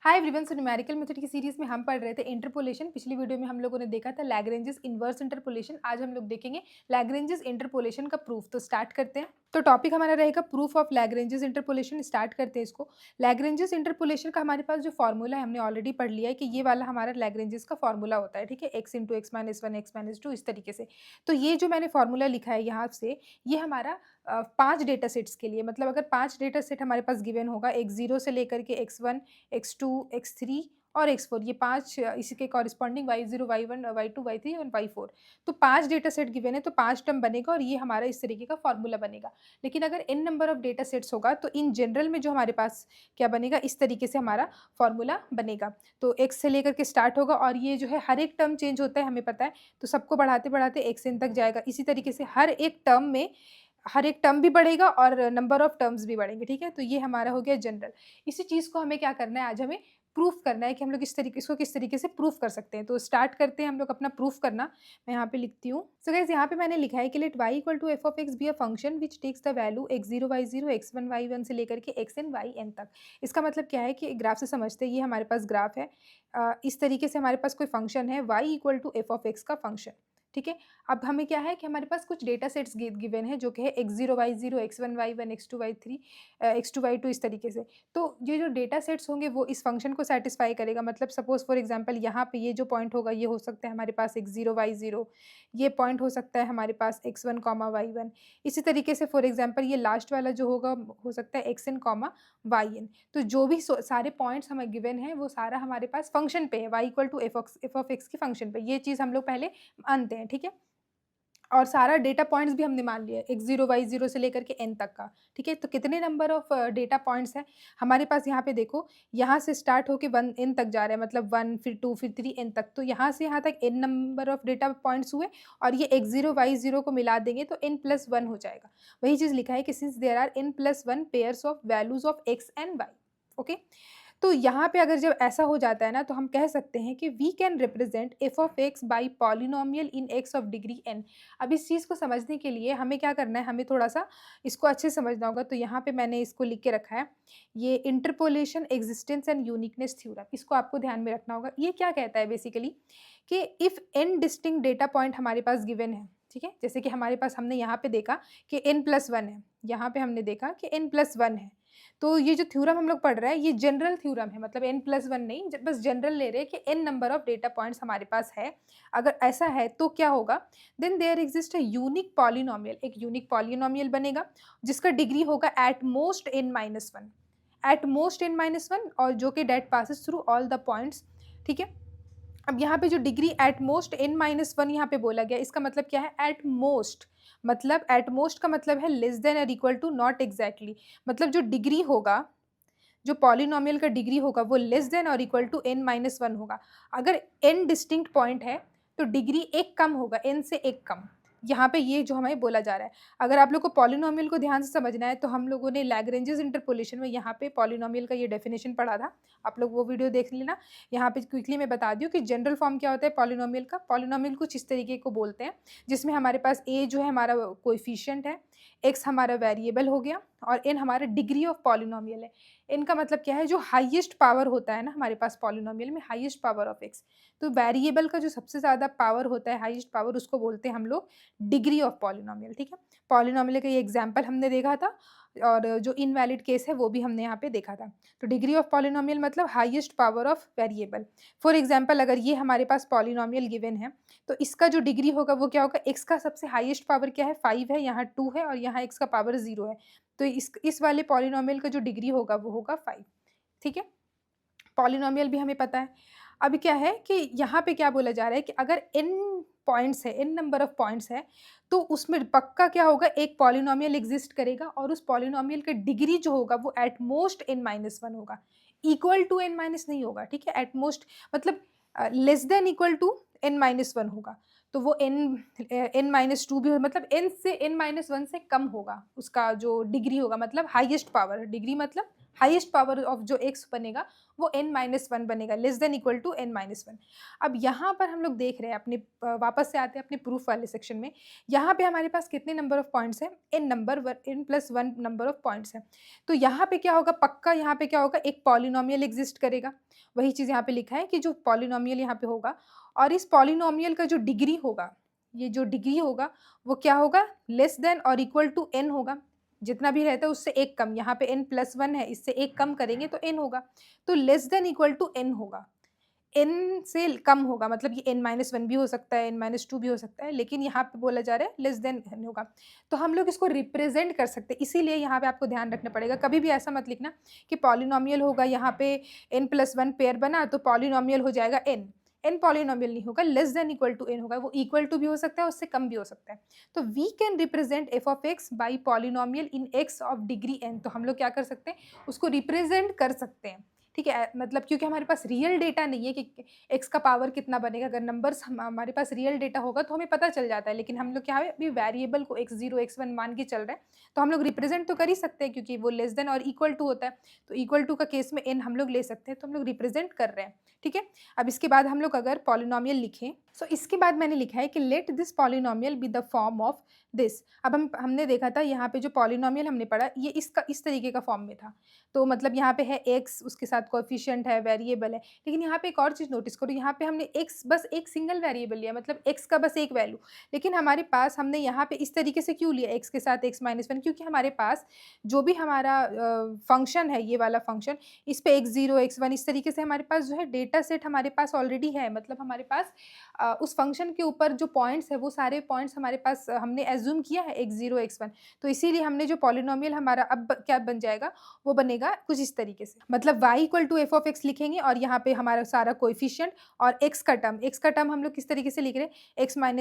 Hi everyone, so numerical method की series में हम पढ़ रहे थे इंटरपोलेशन। पिछली वीडियो में हम लोगों ने देखा था लैग्रेंजेस इन्वर्स इंटरपोलेशन। आज हम लोग देखेंगे लैग्रेंजेस इंटरपोलेशन का प्रूफ। तो स्टार्ट करते हैं। तो टॉपिक हमारा रहेगा proof of Lagrange's interpolation. Start करते हैं इसको। लैग्रेंजेस इंटरपोलेशन का हमारे पास जो फॉर्मूला है हमने ऑलरेडी पढ़ लिया है कि ये वाला हमारा लैग्रेंजेस का फॉर्मूला होता है, ठीक है, x into x minus one x minus two, इस तरीके से। तो ये जो मैंने फॉर्मूला लिखा है यहाँ से, ये हमारा 5 डेटा सेट्स के लिए, मतलब अगर 5 डेटा सेट हमारे पास गिवन होगा, x0 से लेकर के x1, x2, x3 और x4, ये 5 इसी के corresponding y0, y1, y2, y3 और y4। तो 5 डेटा सेट गिवन है तो 5 टर्म बनेगा और ये हमारा इस तरीके का फॉर्मूला बनेगा। लेकिन अगर n number of data sets होगा तो इन जनरल में जो हमारे पास क्या बनेगा, इस तरीके से हमारा फॉर्मूला बनेगा। तो x से लेकर के स्टार्ट होगा और ये जो है हर एक टर्म चेंज होता है, हमें पता है। तो सबको बढ़ाते बढ़ाते xn तक जाएगा। इसी तरीके से हर एक टर्म भी बढ़ेगा और नंबर ऑफ टर्म्स भी बढ़ेंगे, ठीक है। तो ये हमारा हो गया जनरल। इसी चीज़ को हमें क्या करना है, आज हमें प्रूफ करना है कि हम लोग इसको किस तरीके से प्रूफ कर सकते हैं। तो स्टार्ट करते हैं हम लोग अपना प्रूफ करना। मैं यहाँ पे लिखती हूँ। सो गाइस, यहाँ पे मैंने लिखा है कि let y equal to F of x be a function which takes the value x0 y0 x1 y1 से लेकर के xn yn तक। इसका मतलब क्या है कि ग्राफ से समझते हैं। ये हमारे पास ग्राफ है। इस तरीके से हमारे पास कोई फंक्शन है y equal to F of x का फंक्शन, ठीक है। अब हमें क्या है कि हमारे पास कुछ डेटा सेट्स गिवन है जो कि है x0 y0 x1 y1 x2 y3 x2 y2, इस तरीके से। तो ये जो डेटा सेट्स होंगे वो इस फंक्शन को सेटिस्फाई करेगा। मतलब सपोज फॉर एग्जांपल यहाँ पे ये जो पॉइंट होगा ये हो सकता है हमारे पास x0 y0, ये पॉइंट हो सकता है हमारे पास x1 y1। इसी तरीके से फॉर एग्जांपल ये लास्ट वाला जो होगा हो सकता है xn yn। तो जो भी सारे पॉइंट्स हमें गिवन है वो सारा हमारे पास फंक्शन पे है, y equal to F of x की फंक्शन पे। ये चीज़ हम लोग पहले मानते हैं, ठीक है। और सारा डेटा पॉइंट्स भी हमने मान लिया x0 y0 से लेकर के n तक का, ठीक है। तो कितने नंबर ऑफ डेटा पॉइंट्स हैं हमारे पास, यहाँ पे देखो, यहाँ से स्टार्ट होके 1 n तक जा रहा है, मतलब 1 फिर 2 फिर 3 n तक। तो यहाँ से यहाँ तक n number of data points हुए और ये x0 y0 को मिला देंगे तो n+1 हो जाएगा। वही चीज़ लिखा है कि since there are n+1 pairs of values of x and y, okay. तो यहाँ पे अगर जब ऐसा हो जाता है ना, तो हम कह सकते हैं कि we can represent f of x by polynomial in x of degree n। अब इस चीज़ को समझने के लिए हमें क्या करना है, हमें थोड़ा सा इसको अच्छे से समझना होगा। तो यहाँ पे मैंने इसको लिख के रखा है, ये interpolation existence and uniqueness theorem. इसको आपको ध्यान में रखना होगा। ये क्या कहता है बेसिकली कि if n distinct data point हमारे पास गिवन है, ठीक है। जैसे कि हमारे पास हमने यहाँ पे देखा कि n+1 है, यहाँ पे हमने देखा कि n+1 है। तो ये जो थ्योरम हम लोग पढ़ रहे हैं ये जनरल थ्योरम है, मतलब n+1 नहीं, बस जनरल ले रहे हैं कि n number of data points हमारे पास है। अगर ऐसा है तो क्या होगा, then there exist a unique polynomial. एक यूनिक पॉलिनोमियल बनेगा जिसका डिग्री होगा at most n-1, at most n-1, और जो कि that passes through all the points, ठीक है। अब यहाँ पे जो डिग्री एट मोस्ट n-1 यहाँ पे बोला गया, इसका मतलब क्या है, एट मोस्ट। मतलब एट मोस्ट का मतलब है लेस देन और इक्वल टू, नॉट एग्जैक्टली। मतलब जो डिग्री होगा, जो पॉलिनोमियल का डिग्री होगा वो लेस देन और इक्वल टू n-1 होगा। अगर n डिस्टिंक्ट पॉइंट है तो डिग्री एक कम होगा, n से एक कम। यहाँ पे ये जो हमें बोला जा रहा है। अगर आप लोग को पॉलिनोमियल को ध्यान से समझना है तो हम लोगों ने लैग्रेंजेस इंटरपोलेशन में यहाँ पे पॉलिनोमियल का ये डेफिनेशन पढ़ा था। आप लोग वो वीडियो देख लेना। यहाँ पे क्विकली मैं बता दूँ कि जनरल फॉर्म क्या होता है पॉलिनोमियल का। पॉलिनोमियल कुछ इस तरीके को बोलते हैं जिसमें हमारे पास a जो है हमारा कोएफिशिएंट है, x हमारा वेरिएबल हो गया और n हमारा डिग्री ऑफ पॉलिनोमियल है। n का मतलब क्या है, जो हाईएस्ट पावर होता है ना हमारे पास पॉलिनोमियल में, हाईएस्ट पावर ऑफ x। तो वेरिएबल का जो सबसे ज़्यादा पावर होता है, हाईएस्ट पावर, उसको बोलते हैं हम लोग डिग्री ऑफ पॉलिनोमियल, ठीक है। पॉलिनोमियल का ये एग्जांपल हमने देखा था और जो इनवैलिड केस है वो भी हमने यहाँ पे देखा था। तो डिग्री ऑफ पॉलिनोमियल मतलब highest power of variable. For example अगर ये हमारे पास पॉलिनोमियल गिवन है तो इसका जो डिग्री होगा वो क्या होगा, x का सबसे हाईएस्ट पावर क्या है, 5 है, यहाँ 2 है और यहाँ x का पावर 0 है। तो इस वाले पॉलिनोमियल का जो डिग्री होगा वो होगा 5, ठीक है। पॉलिनोमियल भी हमें पता है। अब क्या है कि यहाँ पे क्या बोला जा रहा है कि अगर n पॉइंट्स है, n नंबर ऑफ पॉइंट्स है, तो उसमें पक्का क्या होगा, एक पॉलिनोमियल एग्जिस्ट करेगा और उस पॉलिनोमियल का डिग्री जो होगा वो एट मोस्ट n-1 होगा, इक्वल टू n- नहीं होगा, ठीक है। एट मोस्ट मतलब less than equal to n-1 होगा। तो वो n-2 भी हो, मतलब n से n-1 से कम होगा उसका जो डिग्री होगा, मतलब हाईएस्ट पावर। डिग्री मतलब हाईएस्ट पावर ऑफ जो x बनेगा वो n-1 बनेगा, less than equal to n-1। अब यहाँ पर हम लोग देख रहे हैं अपने वापस से आते हैं अपने प्रूफ वाले सेक्शन में। यहाँ पे हमारे पास कितने नंबर ऑफ पॉइंट्स हैं, n+1 नंबर ऑफ पॉइंट्स हैं। तो यहाँ पे क्या होगा, पक्का यहाँ पे क्या होगा, एक पॉलिनोमियल एग्जिस्ट करेगा। वही चीज़ यहाँ पे लिखा है कि जो पॉलिनोमियल यहाँ पे होगा और इस पॉलिनोमियल का जो डिग्री होगा, ये जो डिग्री होगा वो क्या होगा, लेस देन और इक्वल टू n होगा। जितना भी रहता है उससे एक कम, यहाँ पे n+1 है, इससे एक कम करेंगे तो n होगा। तो less than equal to n होगा, n से कम होगा, मतलब ये n-1 भी हो सकता है, n-2 भी हो सकता है, लेकिन यहाँ पे बोला जा रहा है लेस देन n होगा। तो हम लोग इसको रिप्रेजेंट कर सकते हैं, इसीलिए यहाँ पे आपको ध्यान रखना पड़ेगा। कभी भी ऐसा मत लिखना कि पॉलिनोमियल होगा यहाँ पे n+1 पेयर बना तो पॉलिनोमियल हो जाएगा n पॉलिनोमियल नहीं होगा, less than equal to n होगा। वो इक्वल टू भी हो सकता है, उससे कम भी हो सकता है। तो we can represent f of x by polynomial in x of degree n। तो हम लोग क्या कर सकते हैं, उसको रिप्रेजेंट कर सकते हैं, ठीक है। मतलब क्योंकि हमारे पास रियल डेटा नहीं है कि x का पावर कितना बनेगा। अगर नंबर्स हमारे पास रियल डेटा होगा तो हमें पता चल जाता है, लेकिन हम लोग क्या है, अभी वेरिएबल को x0 x1 मान के चल रहे हैं, तो हम लोग रिप्रेजेंट तो कर ही सकते हैं क्योंकि वो लेस देन और इक्वल टू होता है। तो इक्वल टू का केस में n हम लोग ले सकते हैं, तो हम लोग रिप्रेजेंट कर रहे हैं, ठीक है। अब इसके बाद हम लोग अगर पॉलिनोमियल लिखें, सो इसके बाद मैंने लिखा है कि let this polynomial be the form of this. अब हमने देखा था यहाँ पे जो पॉलिनोमियल हमने पढ़ा ये इसका इस तरीके का फॉर्म में था। तो मतलब यहाँ पे है x, उसके साथ कोएफिशिएंट है, वेरिएबल है। लेकिन यहाँ पे एक और चीज़ नोटिस करो, यहाँ पे हमने x बस एक सिंगल वेरिएबल लिया, मतलब x का बस एक वैल्यू। लेकिन हमारे पास हमने यहाँ पे इस तरीके से क्यों लिया x के साथ x-1, क्योंकि हमारे पास जो भी हमारा फंक्शन है, ये वाला फंक्शन, इस पे x0 x1 इस तरीके से हमारे पास जो है डेटा सेट हमारे पास ऑलरेडी है। मतलब हमारे पास उस फंक्शन के ऊपर जो पॉइंट्स है वो सारे पॉइंट्स हमारे पास हमने एज्यूम किया है x0 x1। तो इसीलिए हमने जो पॉलिनोमियल हमारा अब क्या बन जाएगा, वो बनेगा कुछ इस तरीके से। मतलब y equal to F of X लिखेंगे और यहाँ पे हमारा सारा कोएफिशिएंट और x का टर्म हम लोग किस तरीके से लिख रहे हैं, x-1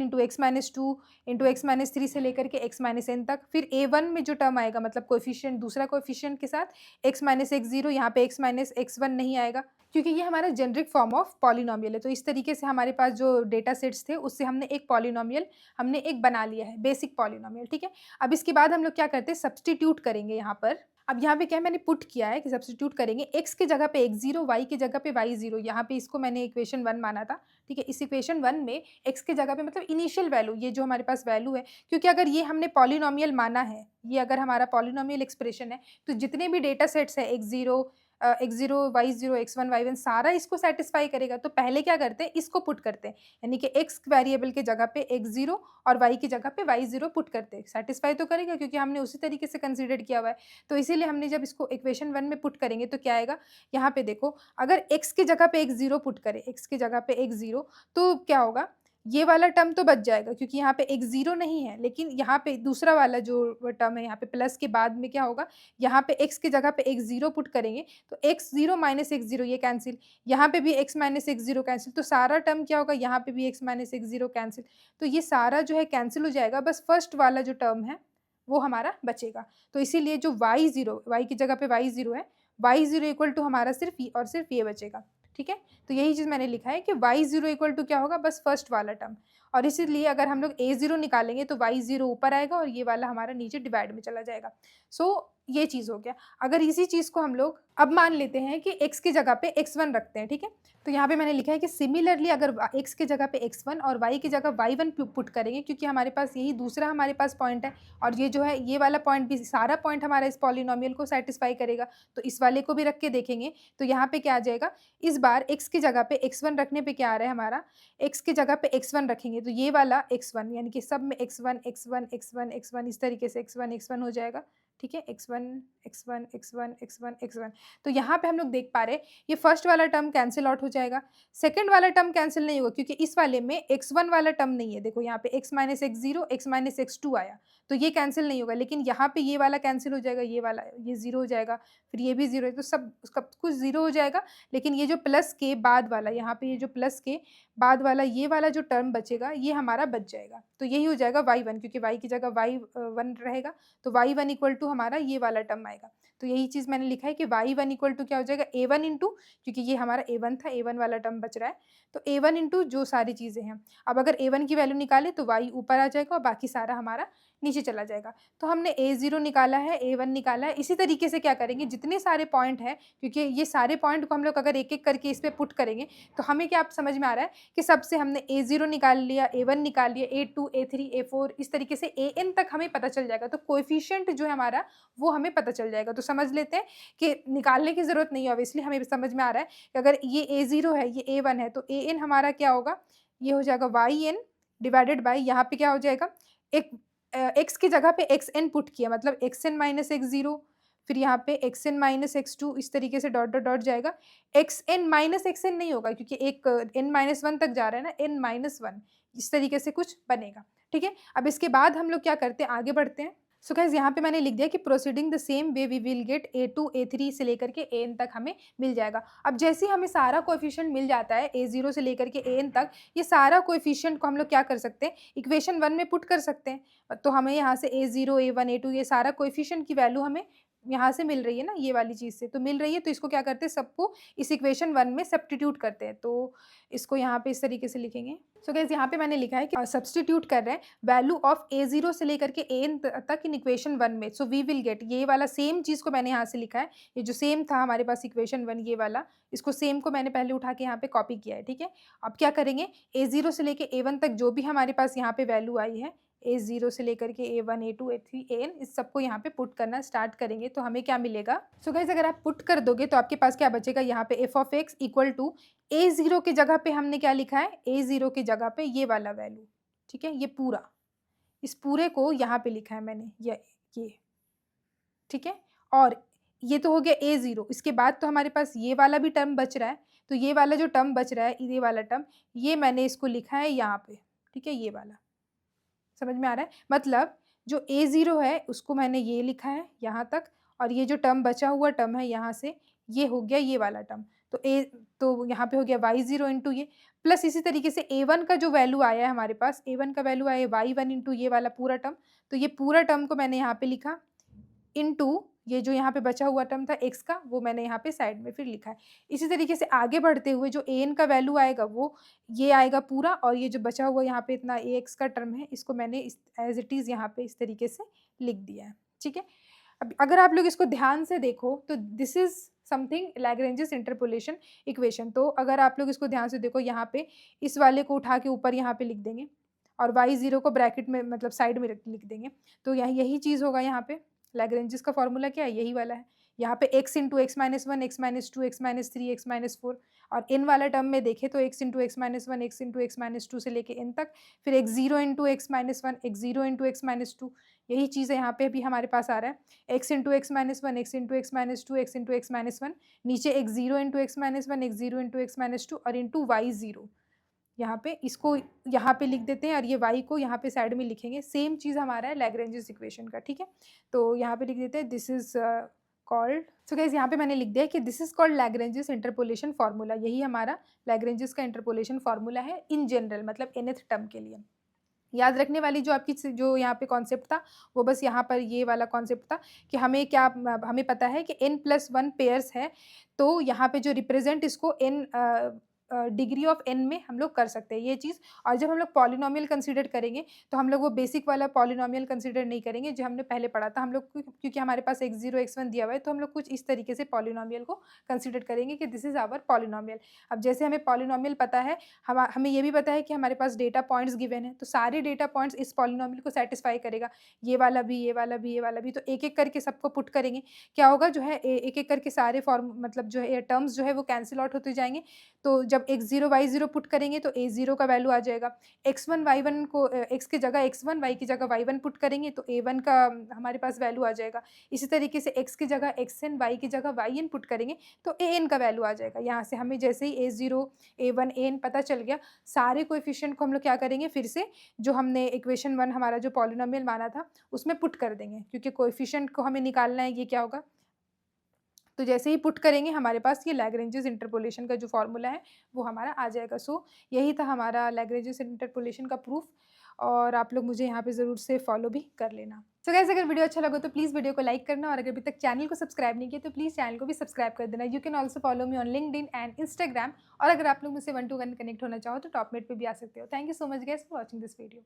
into x-2 into x-3 से लेकर के x-n तक। फिर a1 में जो टर्म आएगा, मतलब कोएफिशिएंट दूसरा कोएफिशिएंट के साथ x-x0, यहाँ पे x-x1 नहीं आएगा क्योंकि ये हमारा जेनरिक फॉर्म ऑफ पॉलिनोमियल है। तो इस तरीके से हमारे पास जो डेटा सेट्स थे उससे हमने एक पॉलिनोमियल हमने एक बना लिया है, बेसिक पॉलिनोमियल, ठीक है। अब इसके बाद हम लोग क्या करते हैं, सब्स्टिट्यूट करेंगे यहाँ पर। अब यहाँ पे क्या मैंने पुट किया है कि सब्स्टिट्यूट करेंगे, x की जगह पे x0, y की जगह पे y0। यहाँ पे इसको मैंने इक्वेशन 1 माना था, ठीक है। इस इक्वेशन 1 में x की जगह पे मतलब इनिशियल वैल्यू, ये जो हमारे पास वैल्यू है, क्योंकि अगर ये हमने पॉलिनोमियल माना है, ये अगर हमारा पॉलिनोमियल एक्सप्रेशन है, तो जितने भी डेटा सेट्स है x0 y0 x1 y1 सारा इसको सेटिस्फाई करेगा। तो पहले क्या करते हैं, इसको पुट करते हैं, यानी कि x वेरिएबल के जगह पे x0 और y की जगह पे y0 पुट करते हैं। सेटिस्फाई तो करेगा क्योंकि हमने उसी तरीके से कंसीडर किया हुआ है। तो इसीलिए हमने जब इसको इक्वेशन 1 में पुट करेंगे तो क्या आएगा, यहाँ पे देखो, अगर x की जगह पे x0 पुट करें, x की जगह पे x0, तो क्या होगा, ये वाला टर्म तो बच जाएगा क्योंकि यहाँ पे x0 नहीं है। लेकिन यहाँ पे दूसरा वाला जो टर्म है, यहाँ पे प्लस के बाद में क्या होगा, यहाँ पे x की जगह पे x0 पुट करेंगे तो x0 माइनस x0 ये कैंसिल, यहाँ पे भी x माइनस x0 कैंसिल। तो सारा टर्म क्या होगा, यहाँ पे भी x माइनस x0 कैंसिल। तो ये सारा जो है कैंसिल हो जाएगा, बस फर्स्ट वाला जो टर्म है वो हमारा बचेगा। तो इसीलिए जो y0, y की जगह पे y0 है, y0 इक्वल टू हमारा सिर्फ ये बचेगा, ठीक है। तो यही चीज़ मैंने लिखा है कि y0 इक्वल टू क्या होगा, बस फर्स्ट वाला टर्म। और इसीलिए अगर हम लोग a0 निकालेंगे तो y0 ऊपर आएगा और ये वाला हमारा नीचे डिवाइड में चला जाएगा। सो ये चीज़ हो गया। अगर इसी चीज़ को हम लोग अब मान लेते हैं कि x की जगह पे x1 रखते हैं, ठीक है। तो यहाँ पे मैंने लिखा है कि सिमिलरली अगर x की जगह पे x1 और y की जगह y1 पुट करेंगे, क्योंकि हमारे पास यही दूसरा हमारे पास पॉइंट है और ये जो है ये वाला पॉइंट भी, सारा पॉइंट हमारा इस पॉलिनोमियल को सेटिस्फाई करेगा। तो इस वाले को भी रख के देखेंगे तो यहाँ पे क्या आ जाएगा, इस बार x की जगह पे x1 रखने पे क्या आ रहा है हमारा, x की जगह पे x1 रखेंगे तो ये वाला x1, यानी कि सब में x1 x1 x1 x1 इस तरीके से x1 x1 हो जाएगा, ठीक है। x1 x1 x1 x1 x1। तो यहाँ पे हम लोग देख पा रहे हैं ये फर्स्ट वाला टर्म कैंसिल आउट हो जाएगा, सेकंड वाला टर्म कैंसिल नहीं होगा क्योंकि इस वाले में x1 वाला टर्म नहीं है। देखो यहाँ पे x minus x0 x minus x2 आया तो ये कैंसिल नहीं होगा, लेकिन यहाँ पे ये वाला कैंसिल हो जाएगा, ये वाला ये जीरो हो जाएगा, फिर ये भी जीरो है, तो सब उसका कुछ जीरो हो जाएगा। लेकिन ये जो प्लस के बाद वाला, यहाँ पे ये जो प्लस के बाद वाला ये वाला जो टर्म बचेगा ये हमारा बच जाएगा। तो यही हो जाएगा y1, क्योंकि y की जगह y1 रहेगा तो y1 इक्वल टू हमारा ये वाला टर्म आएगा। तो यही चीज़ मैंने लिखा है कि y1 इक्वल टू क्या हो जाएगा, a1 इंटू, क्योंकि ये हमारा a1 था, a1 वाला टर्म बच रहा है, तो a1 इंटू जो सारी चीज़ें हैं। अब अगर a1 की वैल्यू निकाले तो y ऊपर आ जाएगा और बाकी सारा हमारा नीचे चला जाएगा। तो हमने A0 निकाला है, A1 निकाला है। इसी तरीके से क्या करेंगे, जितने सारे पॉइंट हैं, क्योंकि ये सारे पॉइंट को हम लोग अगर एक-एक करके इस पे पुट करेंगे, तो हमें क्या अब समझ में आ रहा है कि सबसे हमने A0 निकाल लिया, A1 निकाल लिया, A2, A3, A4 इस तरीके से AN तक हमें पता चल जाएगा। तो कोएफ़िशिएंट जो है हमारा वो हमें पता चल जाएगा। तो समझ लेते हैं कि निकालने की ज़रूरत नहीं है, ऑब्वियसली हमें समझ में आ रहा है कि अगर ये A0 है, ये A1 है, तो AN हमारा क्या होगा, ये हो जाएगा YN डिवाइडेड बाय यहाँ पे क्या हो जाएगा, एक x की जगह पे xn पुट किया, मतलब xn माइनस x0, फिर यहाँ पे xn माइनस x2, इस तरीके से डॉट डॉट डॉट जाएगा। xn माइनस xn नहीं होगा क्योंकि एक n माइनस वन तक जा रहा है ना, n माइनस वन, इस तरीके से कुछ बनेगा। ठीक है, अब इसके बाद हम लोग क्या करते हैं, आगे बढ़ते हैं। सो गाइस यहाँ पे मैंने लिख दिया कि proceeding the same way we will get A2 A3 से लेकर के AN तक हमें मिल जाएगा। अब जैसे ही हमें सारा कोएफ़िशिएंट मिल जाता है A0 से लेकर के AN तक, ये सारा कोएफ़िशिएंट को हम लोग क्या कर सकते हैं, इक्वेशन 1 में पुट कर सकते हैं। तो हमें यहाँ से A0 A1 A2 ये सारा कोएफ़िशिएंट की वैल्यू हमें यहाँ से मिल रही है ना, ये वाली चीज़ से तो मिल रही है, तो इसको क्या करते हैं, सबको इस इक्वेशन 1 में सब्स्टिट्यूट करते हैं। तो इसको यहाँ पे इस तरीके से लिखेंगे। सो गाइस यहाँ पे मैंने लिखा है कि सब्स्टिट्यूट कर रहे हैं वैल्यू ऑफ A0 से लेकर के AN तक इन इक्वेशन 1 में। सो वी विल गेट, ये वाला सेम चीज़ को मैंने यहाँ से लिखा है, ये जो सेम था हमारे पास इक्वेशन 1 ये वाला, इसको सेम को मैंने पहले उठा के यहाँ पे कॉपी किया है। ठीक है, अब क्या करेंगे, A0 से लेके A1 तक जो भी हमारे पास यहाँ पे वैल्यू आई है, A0 से लेकर के A1 A2 A3 AN, इस सबको यहाँ पे पुट करना स्टार्ट करेंगे तो हमें क्या मिलेगा। सो गाइस अगर आप पुट कर दोगे तो आपके पास क्या बचेगा, यहाँ पे f of x equal to A0 की जगह पे हमने क्या लिखा है, A0 की जगह पे ये वाला वैल्यू। ठीक है, ये पूरा, इस पूरे को यहाँ पे लिखा है मैंने, ये ठीक है। और ये तो हो गया A0, इसके बाद तो हमारे पास ये वाला भी टर्म बच रहा है, तो ये वाला जो टर्म बच रहा है, ये वाला टर्म, ये मैंने इसको लिखा है यहाँ पे। ठीक है, ये वाला समझ में आ रहा है, मतलब जो A0 है उसको मैंने ये लिखा है यहाँ तक, और ये जो टर्म बचा हुआ टर्म है यहाँ से, ये हो गया ये वाला टर्म। तो यहाँ पे हो गया y0 इंटू ये, प्लस इसी तरीके से A1 का जो वैल्यू आया है हमारे पास, A1 का वैल्यू आया है y1 इंटू ये वाला पूरा टर्म, तो ये पूरा टर्म को मैंने यहाँ पे लिखा इनटू ये जो यहाँ पे बचा हुआ टर्म था x का, वो मैंने यहाँ पे साइड में फिर लिखा है। इसी तरीके से आगे बढ़ते हुए जो an का वैल्यू आएगा वो ये आएगा पूरा, और ये जो बचा हुआ यहाँ पे इतना ax का टर्म है, इसको मैंने इस एज इट इज़ यहाँ पे इस तरीके से लिख दिया है। ठीक है, अब अगर आप लोग इसको ध्यान से देखो तो this is something Lagrange's interpolation equation. तो अगर आप लोग इसको ध्यान से देखो, यहाँ पे इस वाले को उठा के ऊपर यहाँ पे लिख देंगे, और y0 को ब्रैकेट में मतलब साइड में लिख देंगे, तो यही चीज़ होगा। यहाँ पे लैग्रेंजेस का फॉर्मूला क्या है, यही वाला है। यहाँ पे x into x minus one, x minus two, x minus three, x minus four, और इन वाला टर्म में देखें तो x into x minus one, x into x minus two से लेके n तक, फिर x0 into x minus one, x0 into x minus two, यही चीज़ है यहाँ पे भी हमारे पास आ रहा है, x into x minus one, x into x minus two, x into x minus one, नीचे x0 into x minus one, x0 into x minus two, और इंटू y0। यहाँ पे इसको यहाँ पे लिख देते हैं, और ये y को यहाँ पे साइड में लिखेंगे। सेम चीज़ हमारा है लैग्रेंजेस इक्वेशन का। ठीक है, तो यहाँ पे लिख देते हैं this is called, so guys यहाँ पे मैंने लिख दिया कि this is called Lagrange's interpolation formula. यही हमारा लैग्रेंजेस का इंटरपोलेशन फार्मूला है इन जनरल, मतलब nth टर्म के लिए। याद रखने वाली जो आपकी जो यहाँ पे कॉन्सेप्ट था, वो बस यहाँ पर ये वाला कॉन्सेप्ट था कि हमें क्या, हमें पता है कि n+1 पेयर्स है, तो यहाँ पे जो रिप्रेजेंट इसको n डिग्री ऑफ n में हम लोग कर सकते हैं ये चीज़। और जब हम लोग पॉलिनोमियल कंसीडर करेंगे तो हम लोग वो बेसिक वाला पॉलिनोमियल कंसीडर नहीं करेंगे जो हमने पहले पढ़ा था। हम लोग क्योंकि हमारे पास x0 x1 दिया हुआ है, तो हम लोग कुछ इस तरीके से पॉलिनोमियल को कंसीडर करेंगे कि दिस इज आवर पॉलिनोमियल। अब जैसे हमें पॉलिनोमियल पता है, हमें ये भी पता है कि हमारे पास डेटा पॉइंट्स गिवन है, तो सारे डेटा पॉइंट्स इस पॉलिनोमियल को सेटिस्फाई करेगा, ये वाला भी, ये वाला भी, ये वाला भी। तो एक एक करके सबको पुट करेंगे, क्या होगा जो है एक एक करके सारे फॉर्म मतलब जो है टर्म्स जो है वो कैंसिल आउट होते जाएंगे। तो जब x0 y0 पुट करेंगे तो a0 का वैल्यू आ जाएगा, x1 y1 को x की जगह x1, y की जगह y1 पुट करेंगे तो a1 का हमारे पास वैल्यू आ जाएगा। इसी तरीके से x की जगह xn, y की जगह yn पुट करेंगे तो an का वैल्यू आ जाएगा। यहाँ से हमें जैसे ही a0 a1 an पता चल गया, सारे कोएफिशिएंट को हम लोग क्या करेंगे, फिर से जो हमने इक्वेशन 1 हमारा जो पॉलिनोमियल माना था उसमें पुट कर देंगे, क्योंकि कोएफिशिएंट को हमें निकालना है, ये क्या होगा। तो जैसे ही पुट करेंगे हमारे पास ये लैग्रेंजेस इंटरपोलेशन का जो फॉर्मूला है वो हमारा आ जाएगा। सो यही था हमारा लैग्रेंजेस इंटरपोलेशन का प्रूफ, और आप लोग मुझे यहाँ पे ज़रूर से फॉलो भी कर लेना। सो गाइस अगर वीडियो अच्छा लगा तो प्लीज़ वीडियो को लाइक करना, और अगर अभी तक चैनल को सब्सक्राइब नहीं किया तो प्लीज़ चैनल को भी सब्सक्राइब कर देना। You can also follow me on LinkedIn and Instagram, और अगर आप लोग मुझसे 1-to-1 कनेक्ट होना चाहो तो टॉपमेट पे भी आ सकते हो। Thank you so much guys for watching this video.